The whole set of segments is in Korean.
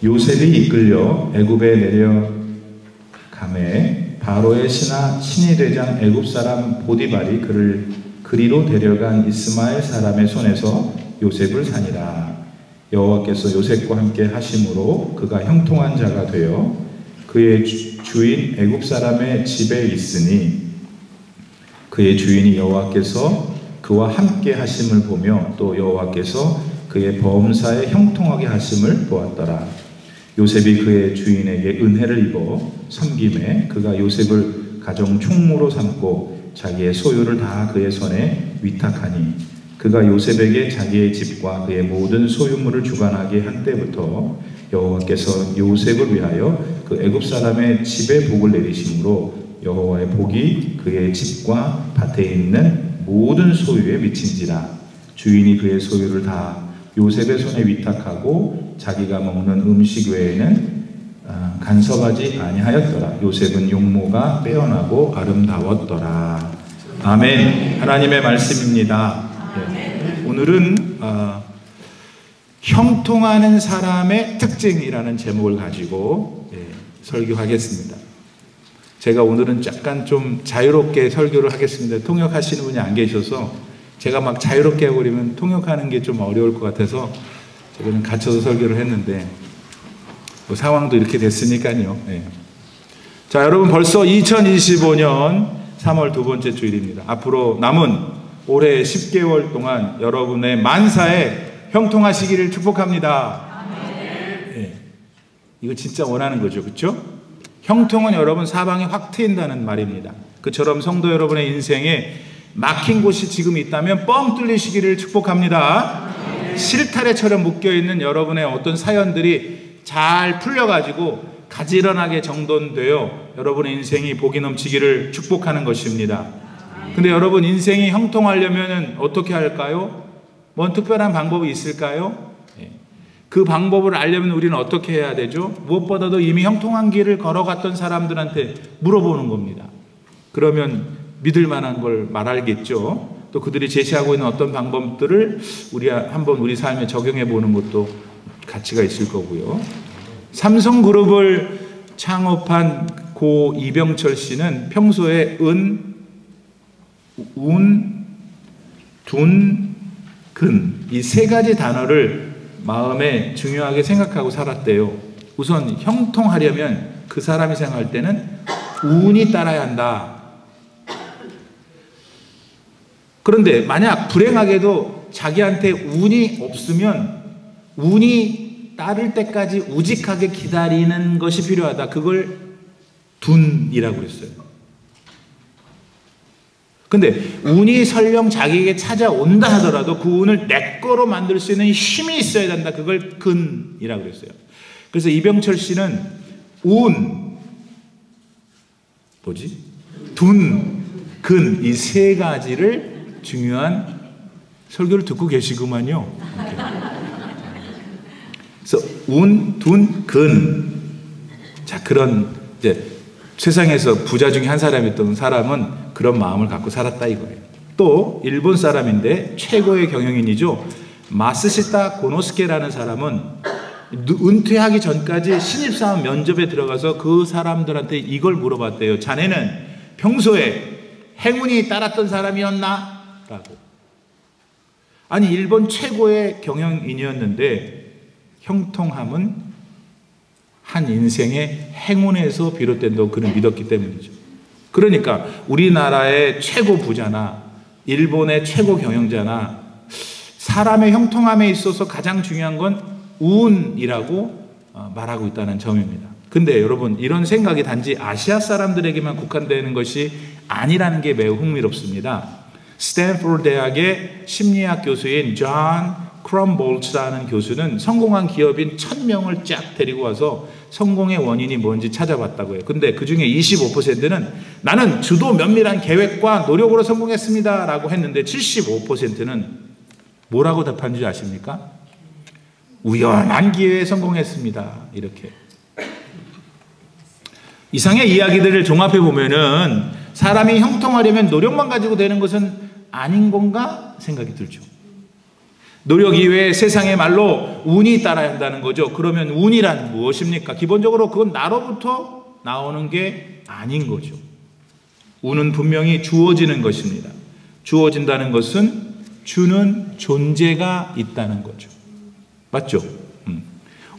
요셉이 이끌려 애굽에 내려가매 바로의 신하 친위대장 애굽 사람 보디발이 그를 그리로 데려간 이스마엘 사람의 손에서 요셉을 사니라. 여호와께서 요셉과 함께 하심으로 그가 형통한 자가 되어 그의 주인 애굽 사람의 집에 있으니 그의 주인이 여호와께서 그와 함께 하심을 보며 또 여호와께서 그의 범사에 형통하게 하심을 보았더라. 요셉이 그의 주인에게 은혜를 입어 섬김에 그가 요셉을 가정 총무로 삼고 자기의 소유를 다 그의 손에 위탁하니 그가 요셉에게 자기의 집과 그의 모든 소유물을 주관하게 한 때부터 여호와께서 요셉을 위하여 그 애굽 사람의 집에 복을 내리심으로 여호와의 복이 그의 집과 밭에 있는 모든 소유에 미친지라. 주인이 그의 소유를 다 요셉의 손에 위탁하고 자기가 먹는 음식 외에는 간섭하지 아니하였더라. 요셉은 용모가 빼어나고 아름다웠더라. 아멘. 하나님의 말씀입니다. 네. 오늘은 형통하는 사람의 특징이라는 제목을 가지고 설교하겠습니다. 제가 오늘은 약간 좀 자유롭게 설교를 하겠습니다. 통역하시는 분이 안 계셔서 제가 막 자유롭게 해버리면 통역하는 게 좀 어려울 것 같아서 제가 좀 갇혀서 설교를 했는데 뭐 상황도 이렇게 됐으니까요. 네. 자, 여러분 벌써 2025년 3월 두 번째 주일입니다. 앞으로 남은 올해 10개월 동안 여러분의 만사에 형통하시기를 축복합니다. 네. 이거 진짜 원하는 거죠, 그렇죠? 형통은 여러분 사방에 확 트인다는 말입니다. 그처럼 성도 여러분의 인생에 막힌 곳이 지금 있다면 뻥 뚫리시기를 축복합니다. 실타래처럼 묶여있는 여러분의 어떤 사연들이 잘 풀려가지고 가지런하게 정돈되어 여러분의 인생이 복이 넘치기를 축복하는 것입니다. 근데 여러분 인생이 형통하려면 어떻게 할까요? 뭔 특별한 방법이 있을까요? 그 방법을 알려면 우리는 어떻게 해야 되죠? 무엇보다도 이미 형통한 길을 걸어갔던 사람들한테 물어보는 겁니다. 그러면 믿을 만한 걸 말하겠죠. 또 그들이 제시하고 있는 어떤 방법들을 한번 우리 삶에 적용해 보는 것도 가치가 있을 거고요. 삼성그룹을 창업한 고 이병철 씨는 평소에 근 이 세 가지 단어를 마음에 중요하게 생각하고 살았대요. 우선 형통하려면 그 사람이 생각할 때는 운이 따라야 한다. 그런데 만약 불행하게도 자기한테 운이 없으면 운이 따를 때까지 우직하게 기다리는 것이 필요하다. 그걸 둔이라고 그랬어요. 근데 운이 설령 자기에게 찾아온다 하더라도 그 운을 내 거로 만들 수 있는 힘이 있어야 된다. 그걸 근이라고 그랬어요. 그래서 이병철 씨는 둔, 근 이 세 가지를 중요한 설교를 듣고 계시구만요. 그래서 둔, 근. 자, 그런 이제 세상에서 부자 중에 한 사람이었던 사람은 그런 마음을 갖고 살았다 이거예요. 또 일본 사람인데 최고의 경영인이죠. 마스시타 고노스케라는 사람은 은퇴하기 전까지 신입사원 면접에 들어가서 그 사람들한테 이걸 물어봤대요. 자네는 평소에 행운이 따랐던 사람이었나? 라고. 아니 일본 최고의 경영인이었는데 형통함은 한 인생의 행운에서 비롯된다고 그는 믿었기 때문이죠. 그러니까 우리나라의 최고 부자나 일본의 최고 경영자나 사람의 형통함에 있어서 가장 중요한 건 운이라고 말하고 있다는 점입니다. 근데 여러분 이런 생각이 단지 아시아 사람들에게만 국한되는 것이 아니라는 게 매우 흥미롭습니다. 스탠포드 대학의 심리학 교수인 존 크럼볼츠라는 교수는 성공한 기업인 1000명을 쫙 데리고 와서 성공의 원인이 뭔지 찾아봤다고 해요. 근데 그 중에 25%는 나는 주도 면밀한 계획과 노력으로 성공했습니다 라고 했는데 75%는 뭐라고 답한 줄 아십니까? 우연한 기회에 성공했습니다. 이렇게. 이상의 이야기들을 종합해 보면은 사람이 형통하려면 노력만 가지고 되는 것은 아닌 건가 생각이 들죠. 노력 이외에 세상의 말로 운이 따라야 한다는 거죠. 그러면 운이란 무엇입니까? 기본적으로 그건 나로부터 나오는 게 아닌 거죠. 운은 분명히 주어지는 것입니다. 주어진다는 것은 주는 존재가 있다는 거죠. 맞죠?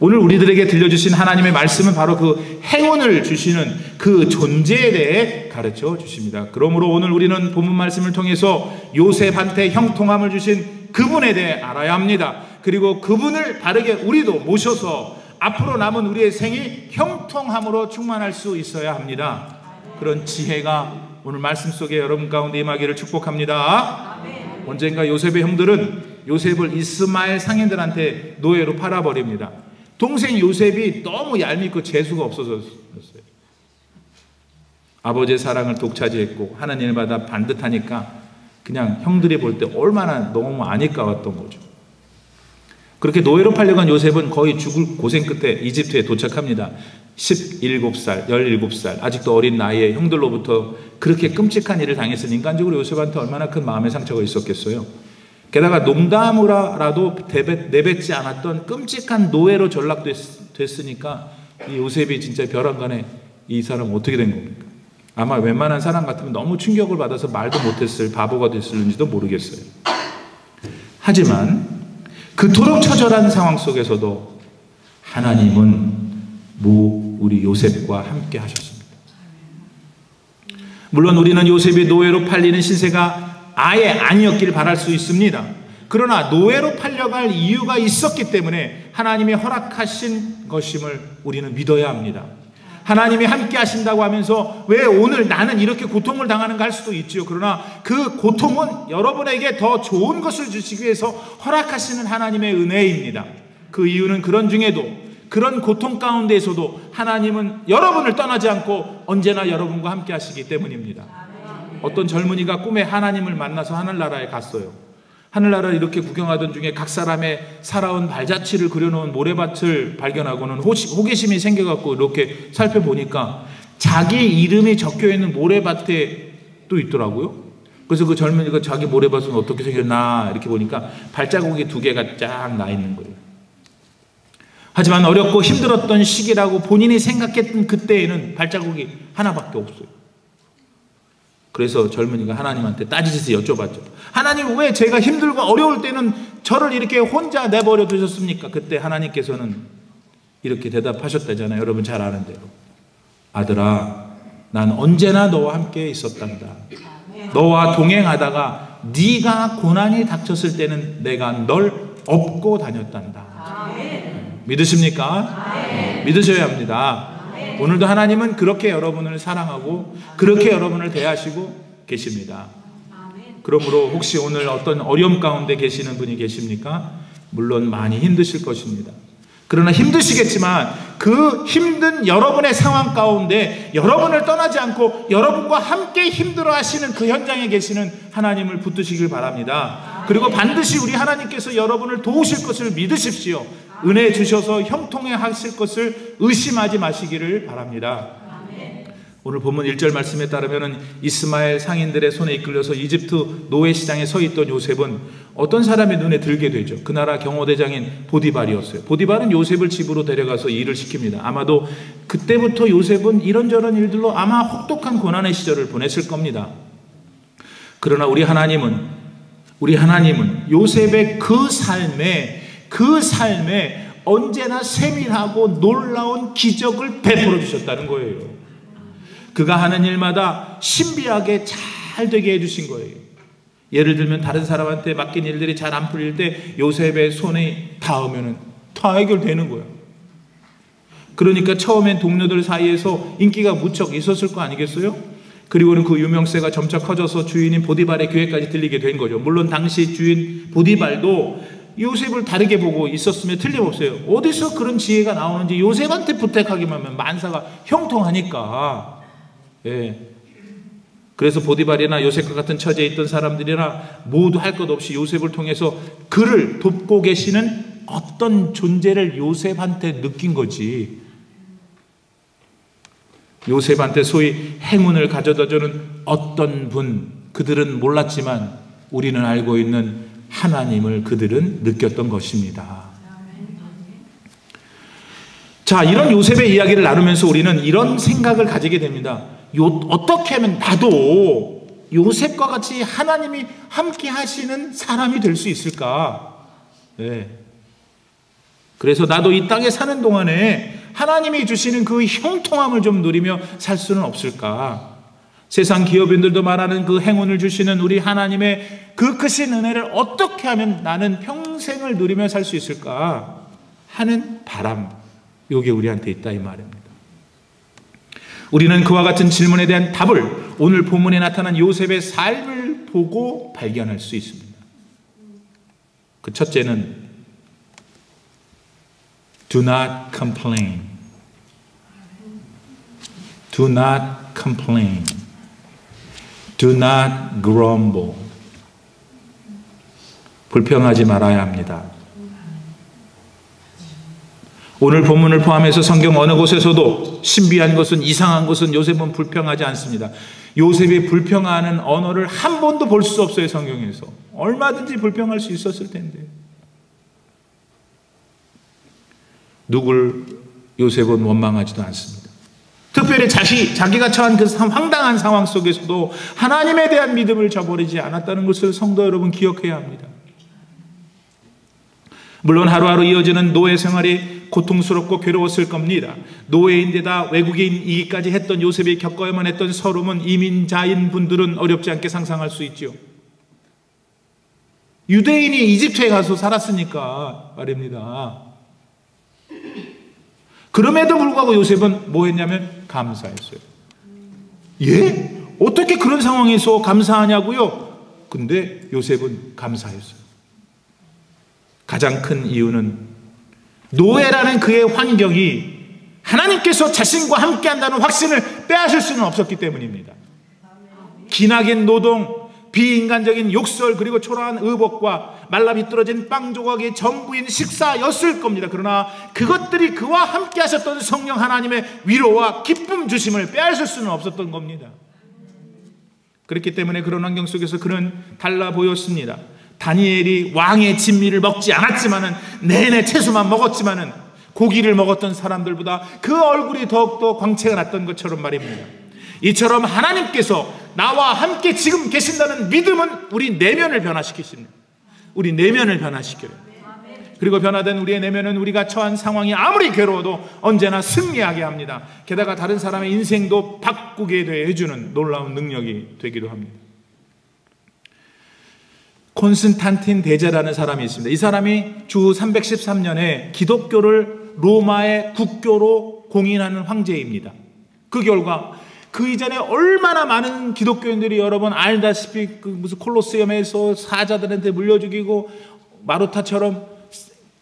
오늘 우리들에게 들려주신 하나님의 말씀은 바로 그 행운을 주시는 그 존재에 대해 가르쳐 주십니다. 그러므로 오늘 우리는 본문 말씀을 통해서 요셉한테 형통함을 주신 그분에 대해 알아야 합니다. 그리고 그분을 바르게 우리도 모셔서 앞으로 남은 우리의 생이 형통함으로 충만할 수 있어야 합니다. 그런 지혜가 오늘 말씀 속에 여러분 가운데 임하기를 축복합니다. 언젠가 요셉의 형들은 요셉을 이스마엘 상인들한테 노예로 팔아버립니다. 동생 요셉이 너무 얄밉고 재수가 없어졌어요. 아버지의 사랑을 독차지했고 하나님을 받아 반듯하니까 그냥 형들이 볼 때 얼마나 너무 아니까웠던 거죠. 그렇게 노예로 팔려간 요셉은 거의 죽을 고생 끝에 이집트에 도착합니다. 17살, 17살 아직도 어린 나이에 형들로부터 그렇게 끔찍한 일을 당했으니 인간적으로 요셉한테 얼마나 큰 마음의 상처가 있었겠어요. 게다가 농담으로라도 내뱉지 않았던 끔찍한 노예로 전락됐으니까 이 요셉이 진짜 벼랑간에 이 사람 어떻게 된 겁니까? 아마 웬만한 사람 같으면 너무 충격을 받아서 말도 못했을 바보가 됐을는지도 모르겠어요. 하지만 그토록 처절한 상황 속에서도 하나님은 우리 요셉과 함께 하셨습니다. 물론 우리는 요셉이 노예로 팔리는 신세가 아예 아니었길 바랄 수 있습니다. 그러나 노예로 팔려갈 이유가 있었기 때문에 하나님이 허락하신 것임을 우리는 믿어야 합니다. 하나님이 함께 하신다고 하면서 왜 오늘 나는 이렇게 고통을 당하는가 할 수도 있지요. 그러나 그 고통은 여러분에게 더 좋은 것을 주시기 위해서 허락하시는 하나님의 은혜입니다. 그 이유는 그런 중에도 그런 고통 가운데에서도 하나님은 여러분을 떠나지 않고 언제나 여러분과 함께 하시기 때문입니다. 어떤 젊은이가 꿈에 하나님을 만나서 하늘나라에 갔어요. 하늘나라를 이렇게 구경하던 중에 각 사람의 살아온 발자취를 그려놓은 모래밭을 발견하고는 호기심이 생겨갖고 이렇게 살펴보니까 자기 이름이 적혀있는 모래밭에 또 있더라고요. 그래서 그 젊은이가 자기 모래밭은 어떻게 생겼나 이렇게 보니까 발자국이 2개가 쫙 나 있는 거예요. 하지만 어렵고 힘들었던 시기라고 본인이 생각했던 그때에는 발자국이 하나밖에 없어요. 그래서 젊은이가 하나님한테 따지듯이 여쭤봤죠. 하나님, 왜 제가 힘들고 어려울 때는 저를 이렇게 혼자 내버려 두셨습니까? 그때 하나님께서는 이렇게 대답하셨다잖아요. 여러분 잘 아는 대로. 아들아, 난 언제나 너와 함께 있었단다. 너와 동행하다가 네가 고난이 닥쳤을 때는 내가 널 업고 다녔단다. 믿으십니까? 믿으셔야 합니다. 오늘도 하나님은 그렇게 여러분을 사랑하고 그렇게 여러분을 대하시고 계십니다. 그러므로 혹시 오늘 어떤 어려움 가운데 계시는 분이 계십니까? 물론 많이 힘드실 것입니다. 그러나 힘드시겠지만 그 힘든 여러분의 상황 가운데 여러분을 떠나지 않고 여러분과 함께 힘들어 하시는 그 현장에 계시는 하나님을 붙드시길 바랍니다. 그리고 반드시 우리 하나님께서 여러분을 도우실 것을 믿으십시오. 은혜 주셔서 형통해 하실 것을 의심하지 마시기를 바랍니다. 오늘 본문 1절 말씀에 따르면 이스마엘 상인들의 손에 이끌려서 이집트 노예 시장에 서 있던 요셉은 어떤 사람의 눈에 들게 되죠. 그 나라 경호대장인 보디발이었어요. 보디발은 요셉을 집으로 데려가서 일을 시킵니다. 아마도 그때부터 요셉은 이런저런 일들로 아마 혹독한 고난의 시절을 보냈을 겁니다. 그러나 우리 하나님은 요셉의 그 삶에 언제나 세밀하고 놀라운 기적을 베풀어 주셨다는 거예요. 그가 하는 일마다 신비하게 잘 되게 해주신 거예요. 예를 들면 다른 사람한테 맡긴 일들이 잘 안 풀릴 때 요셉의 손에 닿으면 다 해결되는 거예요. 그러니까 처음엔 동료들 사이에서 인기가 무척 있었을 거 아니겠어요? 그리고는 그 유명세가 점차 커져서 주인인 보디발의 귀에까지 들리게 된 거죠. 물론 당시 주인 보디발도 요셉을 다르게 보고 있었으면 틀림없어요. 어디서 그런 지혜가 나오는지 요셉한테 부탁하기만 하면 만사가 형통하니까. 예. 그래서 보디발이나 요셉과 같은 처지에 있던 사람들이나 모두 할 것 없이 요셉을 통해서 그를 돕고 계시는 어떤 존재를 요셉한테 느낀 거지. 요셉한테 소위 행운을 가져다주는 어떤 분, 그들은 몰랐지만 우리는 알고 있는 하나님을 그들은 느꼈던 것입니다. 자, 이런 요셉의 이야기를 나누면서 우리는 이런 생각을 가지게 됩니다. 어떻게 하면 나도 요셉과 같이 하나님이 함께 하시는 사람이 될 수 있을까? 네. 그래서 나도 이 땅에 사는 동안에 하나님이 주시는 그 형통함을 좀 누리며 살 수는 없을까? 세상 기업인들도 말하는 그 행운을 주시는 우리 하나님의 그 크신 은혜를 어떻게 하면 나는 평생을 누리며 살 수 있을까 하는 바람, 이게 우리한테 있다 이 말입니다. 우리는 그와 같은 질문에 대한 답을 오늘 본문에 나타난 요셉의 삶을 보고 발견할 수 있습니다. 그 첫째는 Do not complain. Do not complain. Do not grumble. 불평하지 말아야 합니다. 오늘 본문을 포함해서 성경 어느 곳에서도 신비한 것은, 이상한 것은 요셉은 불평하지 않습니다. 요셉이 불평하는 언어를 한 번도 볼 수 없어요, 성경에서. 얼마든지 불평할 수 있었을 텐데. 누굴 요셉은 원망하지도 않습니다. 특별히 자기가 처한 그 황당한 상황 속에서도 하나님에 대한 믿음을 저버리지 않았다는 것을 성도 여러분 기억해야 합니다. 물론 하루하루 이어지는 노예 생활이 고통스럽고 괴로웠을 겁니다. 노예인데다 외국인이기까지 했던 요셉이 겪어야만 했던 서름은 이민자인 분들은 어렵지 않게 상상할 수 있죠. 유대인이 이집트에 가서 살았으니까 말입니다. 그럼에도 불구하고 요셉은 뭐 했냐면 감사했어요. 예? 어떻게 그런 상황에서 감사하냐고요? 근데 요셉은 감사했어요. 가장 큰 이유는 노예라는 그의 환경이 하나님께서 자신과 함께한다는 확신을 빼앗을 수는 없었기 때문입니다. 기나긴 노동, 비인간적인 욕설, 그리고 초라한 의복과 말라 비뚤어진 빵 조각이 전부인 식사였을 겁니다. 그러나 그것들이 그와 함께 하셨던 성령 하나님의 위로와 기쁨 주심을 빼앗을 수는 없었던 겁니다. 그렇기 때문에 그런 환경 속에서 그는 달라 보였습니다. 다니엘이 왕의 진미를 먹지 않았지만은 내내 채소만 먹었지만은 고기를 먹었던 사람들보다 그 얼굴이 더욱더 광채가 났던 것처럼 말입니다. 이처럼 하나님께서 나와 함께 지금 계신다는 믿음은 우리 내면을 변화시키십니다. 우리 내면을 변화시켜요. 그리고 변화된 우리의 내면은 우리가 처한 상황이 아무리 괴로워도 언제나 승리하게 합니다. 게다가 다른 사람의 인생도 바꾸게 해주는 놀라운 능력이 되기도 합니다. 콘스탄틴 대제라는 사람이 있습니다. 이 사람이 주 313년에 기독교를 로마의 국교로 공인하는 황제입니다. 그 결과 그 이전에 얼마나 많은 기독교인들이 여러분 알다시피 무슨 콜로세움에서 사자들한테 물려 죽이고 마루타처럼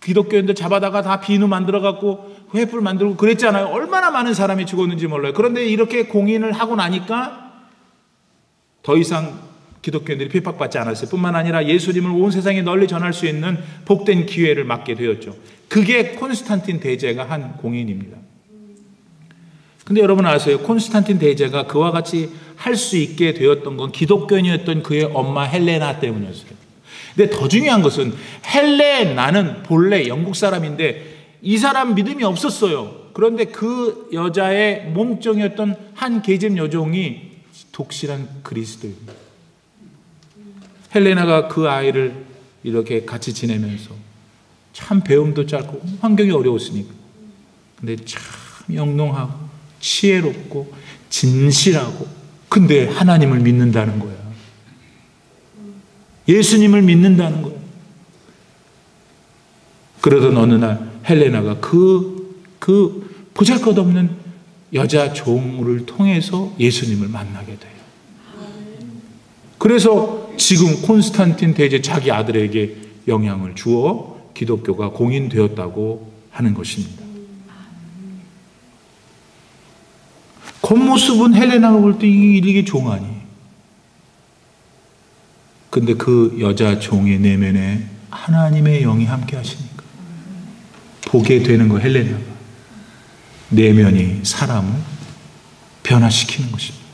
기독교인들 잡아다가 다 비누 만들어 갖고 횃불 만들고 그랬잖아요. 얼마나 많은 사람이 죽었는지 몰라요. 그런데 이렇게 공인을 하고 나니까 더 이상 기독교인들이 핍박받지 않았어요. 뿐만 아니라 예수님을 온 세상에 널리 전할 수 있는 복된 기회를 맞게 되었죠. 그게 콘스탄틴 대제가 한 공인입니다. 근데 여러분 아세요? 콘스탄틴 대제가 그와 같이 할 수 있게 되었던 건 기독교인이었던 그의 엄마 헬레나 때문이었어요. 근데 더 중요한 것은 헬레나는 본래 영국 사람인데 이 사람 믿음이 없었어요. 그런데 그 여자의 몸종이었던 한 계집 여종이 독실한 그리스도입니다. 헬레나가 그 아이를 이렇게 같이 지내면서 참 배움도 짧고 환경이 어려웠으니까. 근데 참 영롱하고 지혜롭고 진실하고 근데 하나님을 믿는다는 거야. 예수님을 믿는다는 거야. 그러던 어느 날 헬레나가 그 보잘것없는 여자 종을 통해서 예수님을 만나게 돼요. 그래서 지금 콘스탄틴 대제 자기 아들에게 영향을 주어 기독교가 공인되었다고 하는 것입니다. 겉모습은 헬레나가 볼 때 이게 종 아니에요. 근데 그 여자 종의 내면에 하나님의 영이 함께 하시니까 보게 되는 거 헬레나가 내면이 사람을 변화시키는 것입니다.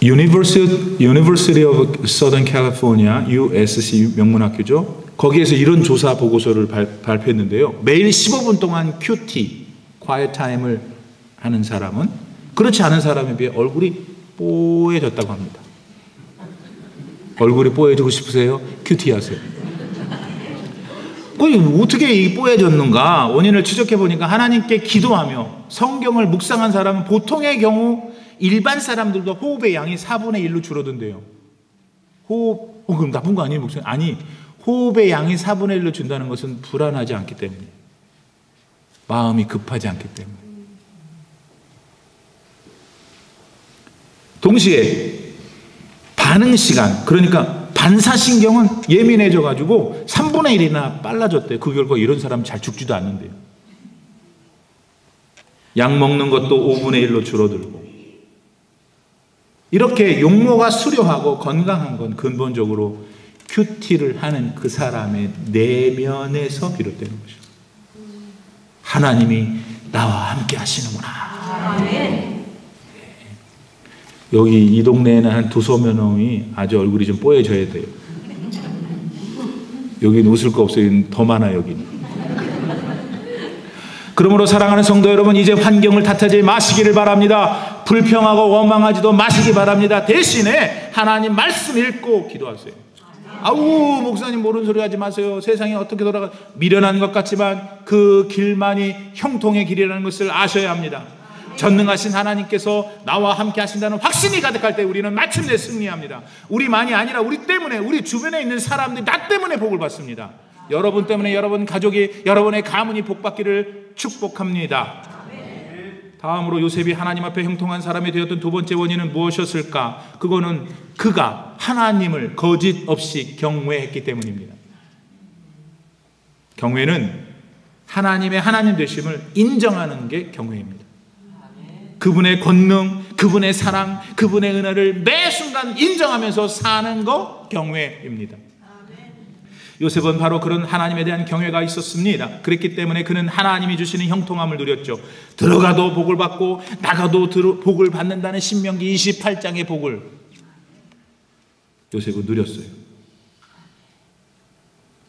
University of Southern California, USC 명문학교죠. 거기에서 이런 조사 보고서를 발표했는데요. 매일 15분 동안 QT, Quiet Time을 하는 사람은 그렇지 않은 사람에 비해 얼굴이 뽀얘졌다고 합니다. 얼굴이 뽀얘지고 싶으세요? QT 하세요. 어떻게 뽀얘졌는가? 원인을 추적해 보니까 하나님께 기도하며 성경을 묵상한 사람은 보통의 경우 일반 사람들도 호흡의 양이 4분의 1로 줄어든대요. 그럼 나쁜 거 아니에요, 목사님? 아니, 호흡의 양이 4분의 1로 준다는 것은 불안하지 않기 때문에, 마음이 급하지 않기 때문에. 동시에 반응 시간, 그러니까 반사신경은 예민해져 가지고 3분의 1이나 빨라졌대요. 그 결과 이런 사람 잘 죽지도 않는데요. 약 먹는 것도 5분의 1로 줄어들고. 이렇게 용모가 수려하고 건강한 건 근본적으로 큐티를 하는 그 사람의 내면에서 비롯되는 것이죠. 하나님이 나와 함께 하시는구나. 아멘. 여기 이 동네에는 한 두서몇 명이 아주 얼굴이 좀 뽀얘져야 돼요. 여기는 웃을 거 없어요. 더 많아요, 여기는. 그러므로 사랑하는 성도 여러분, 이제 환경을 탓하지 마시기를 바랍니다. 불평하고 원망하지도 마시기 바랍니다. 대신에 하나님 말씀 읽고 기도하세요. 아우, 목사님 모르는 소리 하지 마세요. 세상이 어떻게 돌아가, 미련한 것 같지만 그 길만이 형통의 길이라는 것을 아셔야 합니다. 전능하신 하나님께서 나와 함께 하신다는 확신이 가득할 때 우리는 마침내 승리합니다. 우리만이 아니라 우리 때문에, 우리 주변에 있는 사람들이 나 때문에 복을 받습니다. 여러분 때문에 여러분 가족이, 여러분의 가문이 복받기를 축복합니다. 다음으로 요셉이 하나님 앞에 형통한 사람이 되었던 두 번째 원인은 무엇이었을까? 그거는 그가 하나님을 거짓 없이 경외했기 때문입니다. 경외는 하나님의 하나님 되심을 인정하는 게 경외입니다. 그분의 권능, 그분의 사랑, 그분의 은혜를 매 순간 인정하면서 사는 거 경외입니다. 요셉은 바로 그런 하나님에 대한 경외가 있었습니다. 그랬기 때문에 그는 하나님이 주시는 형통함을 누렸죠. 들어가도 복을 받고 나가도 복을 받는다는 신명기 28장의 복을 요셉은 누렸어요.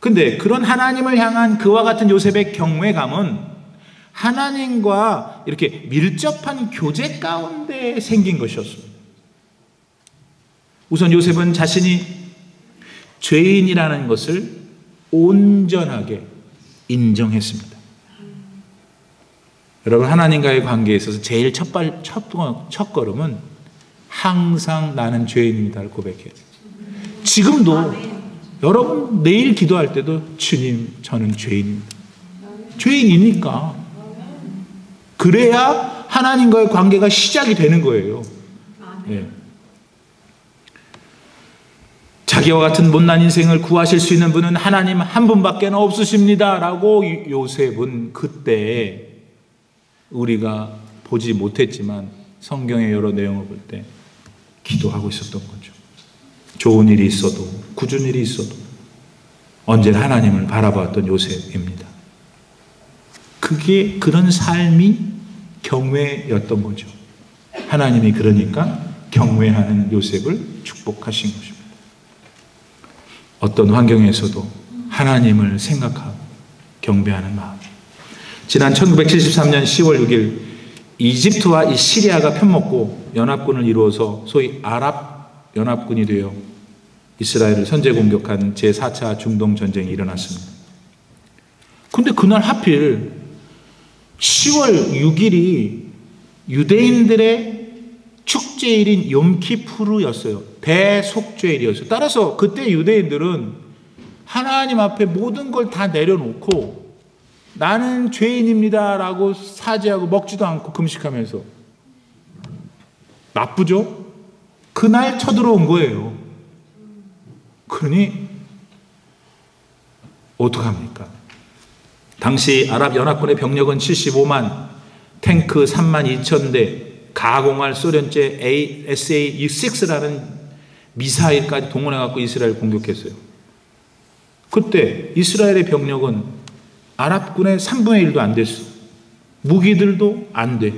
근데 그런 하나님을 향한 그와 같은 요셉의 경외감은 하나님과 이렇게 밀접한 교제 가운데 생긴 것이었습니다. 우선 요셉은 자신이 죄인이라는 것을 온전하게 인정했습니다. 여러분, 하나님과의 관계에 있어서 제일 첫 걸음은 항상 나는 죄인입니다를 고백해야 돼요. 지금도 여러분 내일 기도할 때도 주님, 저는 죄인입니다. 죄인이니까. 그래야 하나님과의 관계가 시작이 되는 거예요. 네. 자기와 같은 못난 인생을 구하실 수 있는 분은 하나님 한 분밖에 없으십니다 라고 요셉은 그때 우리가 보지 못했지만 성경의 여러 내용을 볼 때 기도하고 있었던 거죠. 좋은 일이 있어도, 굳은 일이 있어도 언제나 하나님을 바라봤던 요셉입니다. 그게, 그런 삶이 경외였던 거죠. 하나님이 그러니까 경외하는 요셉을 축복하신 것입니다. 어떤 환경에서도 하나님을 생각하고 경배하는 마음. 지난 1973년 10월 6일 이집트와 이 시리아가 편먹고 연합군을 이루어서 소위 아랍 연합군이 되어 이스라엘을 선제 공격한 제4차 중동 전쟁이 일어났습니다. 근데 그날 하필 10월 6일이 유대인들의 축제일인 욤키푸르였어요. 대속죄일이었어요. 따라서 그때 유대인들은 하나님 앞에 모든 걸 다 내려놓고 나는 죄인입니다 라고 사죄하고 먹지도 않고 금식하면서, 나쁘죠? 그날 쳐들어온 거예요. 그러니 어떡합니까? 당시 아랍 연합군의 병력은 75만, 탱크 3만 2천 대, 가공할 소련제 SA-6라는 미사일까지 동원해갖고 이스라엘 공격했어요. 그때 이스라엘의 병력은 아랍군의 3분의 1도 안 됐어. 무기들도 안 돼.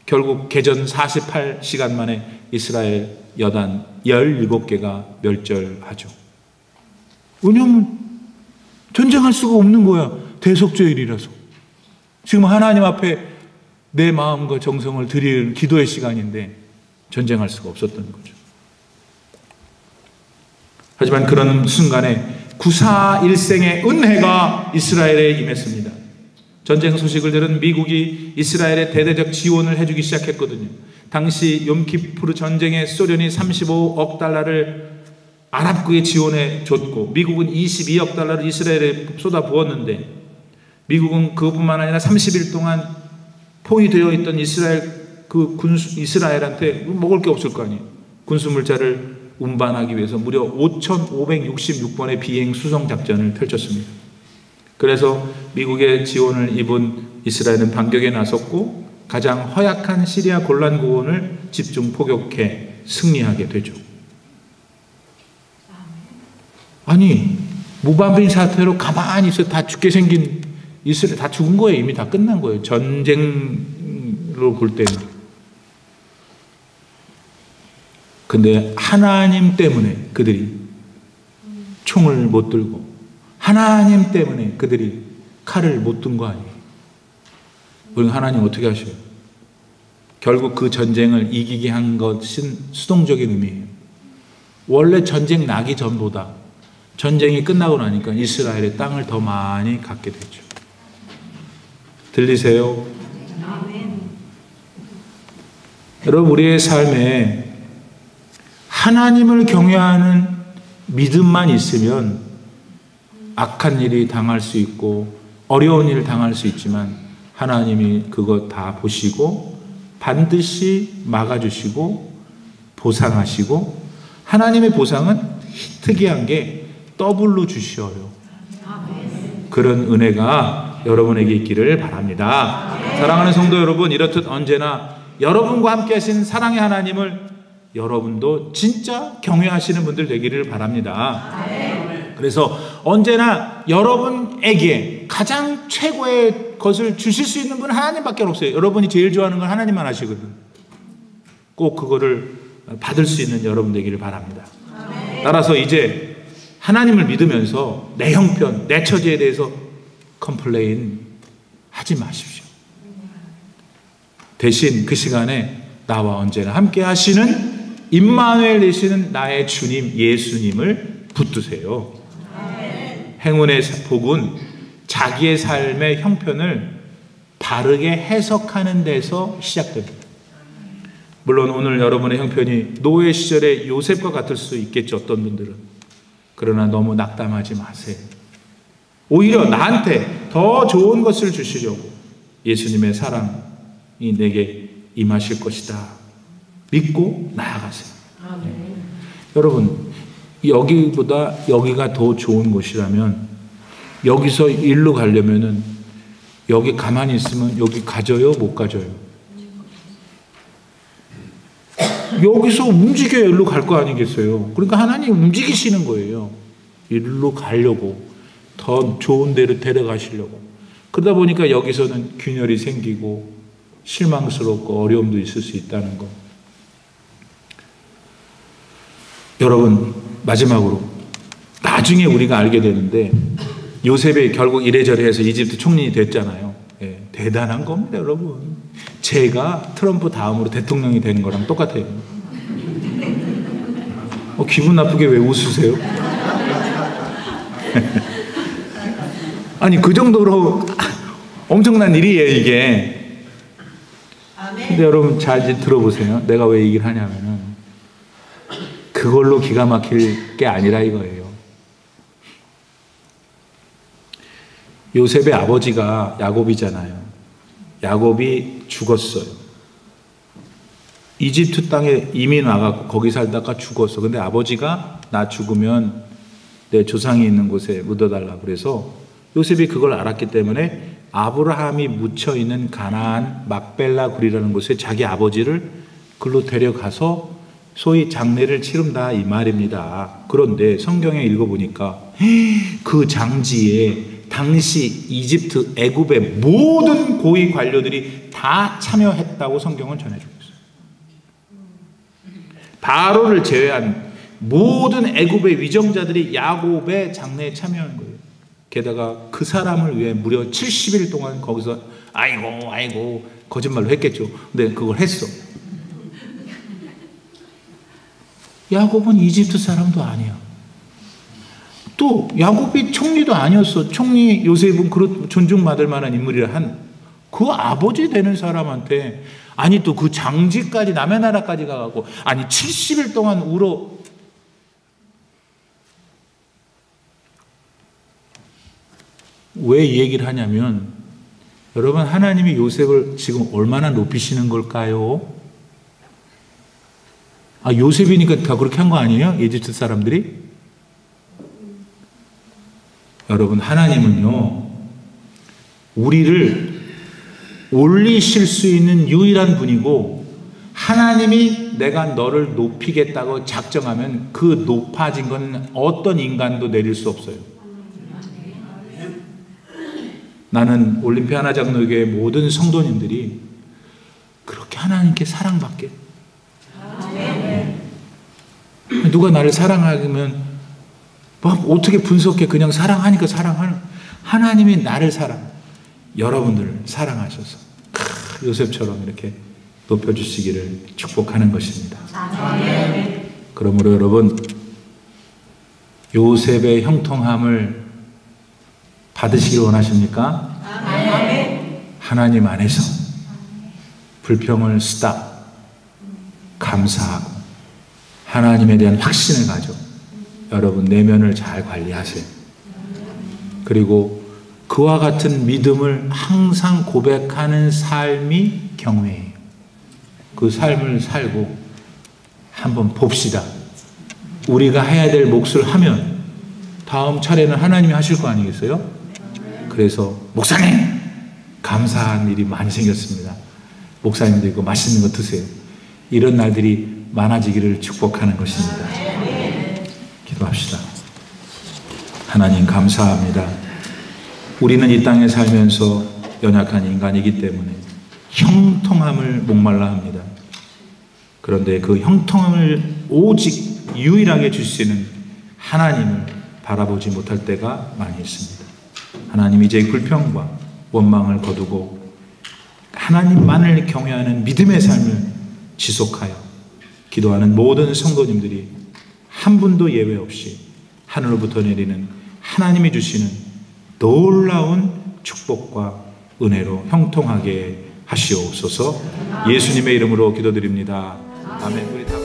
결국 개전 48시간 만에 이스라엘 여단 17개가 멸절하죠. 왜냐하면 전쟁할 수가 없는 거야. 대속죄일이라서. 지금 하나님 앞에 내 마음과 정성을 드릴 기도의 시간인데 전쟁할 수가 없었던 거죠. 하지만 그런 순간에 구사 일생의 은혜가 이스라엘에 임했습니다. 전쟁 소식을 들은 미국이 이스라엘에 대대적 지원을 해주기 시작했거든요. 당시 욤키푸르 전쟁에 소련이 35억 달러를 아랍국에 지원해 줬고 미국은 22억 달러를 이스라엘에 쏟아부었는데 미국은 그것뿐만 아니라 30일 동안 포위되어 있던 이스라엘한테 먹을 게 없을 거 아니에요. 군수물자를 운반하기 위해서 무려 5,566번의 비행 수송 작전을 펼쳤습니다. 그래서 미국의 지원을 입은 이스라엘은 반격에 나섰고 가장 허약한 시리아 골란 고원을 집중 포격해 승리하게 되죠. 아니 무방비 사태로 가만히 있어 다 죽게 생긴 이스라엘 다 죽은 거예요. 이미 다 끝난 거예요. 전쟁으로 볼 때는. 근데 하나님 때문에 그들이 총을 못 들고 하나님 때문에 그들이 칼을 못 든 거 아니에요. 우리 하나님 어떻게 하셔요? 결국 그 전쟁을 이기게 한 것은 수동적인 의미예요. 원래 전쟁 나기 전보다 전쟁이 끝나고 나니까 이스라엘의 땅을 더 많이 갖게 됐죠. 들리세요? 여러분 우리의 삶에 하나님을 경외하는 믿음만 있으면 악한 일이 당할 수 있고 어려운 일을 당할 수 있지만 하나님이 그것 다 보시고 반드시 막아주시고 보상하시고 하나님의 보상은 특이한 게 더블로 주셔요. 그런 은혜가 여러분에게 있기를 바랍니다. 사랑하는 성도 여러분, 이렇듯 언제나 여러분과 함께 하신 사랑의 하나님을 여러분도 진짜 경외하시는 분들 되기를 바랍니다. 그래서 언제나 여러분에게 가장 최고의 것을 주실 수 있는 분은 하나님밖에 없어요. 여러분이 제일 좋아하는 건 하나님만 하시거든. 꼭 그거를 받을 수 있는 여러분 되기를 바랍니다. 따라서 이제 하나님을 믿으면서 내 형편, 내 처지에 대해서 컴플레인 하지 마십시오. 대신 그 시간에 나와 언제나 함께 하시는 임마누엘 되시는 나의 주님 예수님을 붙드세요. 행운의 복은 자기의 삶의 형편을 바르게 해석하는 데서 시작됩니다. 물론 오늘 여러분의 형편이 노예 시절의 요셉과 같을 수 있겠죠. 어떤 분들은. 그러나 너무 낙담하지 마세요. 오히려 나한테 더 좋은 것을 주시려고 예수님의 사랑이 내게 임하실 것이다. 믿고 나아가세요. 네. 여러분 여기보다 여기가 더 좋은 곳이라면 여기서 일로 가려면은 여기 가만히 있으면 여기 가져요? 못 가져요? 여기서 움직여야 일로 갈 거 아니겠어요? 그러니까 하나님 움직이시는 거예요. 일로 가려고 더 좋은 데로 데려가시려고. 그러다 보니까 여기서는 균열이 생기고 실망스럽고 어려움도 있을 수 있다는 거. 여러분 마지막으로 나중에 우리가 알게 되는데 요셉이 결국 이래저래 해서 이집트 총리이 됐잖아요. 예, 대단한 겁니다 여러분. 제가 트럼프 다음으로 대통령이 되는 거랑 똑같아요. 기분 나쁘게 왜 웃으세요? 아니 그 정도로 엄청난 일이에요 이게. 근데 여러분 잘 들어보세요. 내가 왜 얘기를 하냐면은 그걸로 기가 막힐 게 아니라 이거예요. 요셉의 아버지가 야곱이잖아요. 야곱이 죽었어요. 이집트 땅에 이민 와갖고 거기 살다가 죽었어. 근데 아버지가 나 죽으면 내 조상이 있는 곳에 묻어달라 그래서 요셉이 그걸 알았기 때문에 아브라함이 묻혀있는 가나안 막벨라 굴이라는 곳에 자기 아버지를 글로 데려가서 소위 장례를 치른다 이 말입니다. 그런데 성경에 읽어보니까 그 장지에 당시 이집트 애굽의 모든 고위 관료들이 다 다 참여했다고 성경은 전해주고 있어요. 바로를 제외한 모든 애굽의 위정자들이 야곱의 장례에 참여한 거예요. 게다가 그 사람을 위해 무려 70일 동안 거기서 아이고 거짓말로 했겠죠. 근데 그걸 했어. 야곱은 이집트 사람도 아니야. 또 야곱이 총리도 아니었어. 총리 요셉은 존중받을 만한 인물이라 한 그 아버지 되는 사람한테 아니 또 그 장지까지 남의 나라까지 가고 아니 70일 동안 울어. 왜 이 얘기를 하냐면 여러분 하나님이 요셉을 지금 얼마나 높이시는 걸까요? 요셉이니까 다 그렇게 한 거 아니에요? 이집트 사람들이? 여러분 하나님은요 우리를 올리실 수 있는 유일한 분이고 하나님이 내가 너를 높이겠다고 작정하면 그 높아진 건 어떤 인간도 내릴 수 없어요. 나는 올림피 하나장로교회 모든 성도님들이 그렇게 하나님께 사랑받게. 누가 나를 사랑하면 어떻게 분석해. 그냥 사랑하니까 사랑하는. 하나님이 나를 여러분들을 사랑하셔서 요셉처럼 이렇게 높여주시기를 축복하는 것입니다. 그러므로 여러분 요셉의 형통함을 받으시길 원하십니까? 하나님 안에서 불평을 쓰다 감사하고 하나님에 대한 확신을 가져 여러분 내면을 잘 관리하세요. 그리고 그와 같은 믿음을 항상 고백하는 삶이 경외예요. 그 삶을 살고 한번 봅시다. 우리가 해야 될 몫을 하면 다음 차례는 하나님이 하실 거 아니겠어요? 그래서 목사님 감사한 일이 많이 생겼습니다. 목사님도 있고 맛있는 거 드세요. 이런 날들이 많아지기를 축복하는 것입니다. 기도합시다. 하나님 감사합니다. 우리는 이 땅에 살면서 연약한 인간이기 때문에 형통함을 목말라 합니다. 그런데 그 형통함을 오직 유일하게 주시는 하나님을 바라보지 못할 때가 많이 있습니다. 하나님 이제 불평과 원망을 거두고 하나님만을 경외하는 믿음의 삶을 지속하여 기도하는 모든 성도님들이 한 분도 예외 없이 하늘로부터 내리는 하나님이 주시는 놀라운 축복과 은혜로 형통하게 하시옵소서. 예수님의 이름으로 기도드립니다. 아멘. 우리 다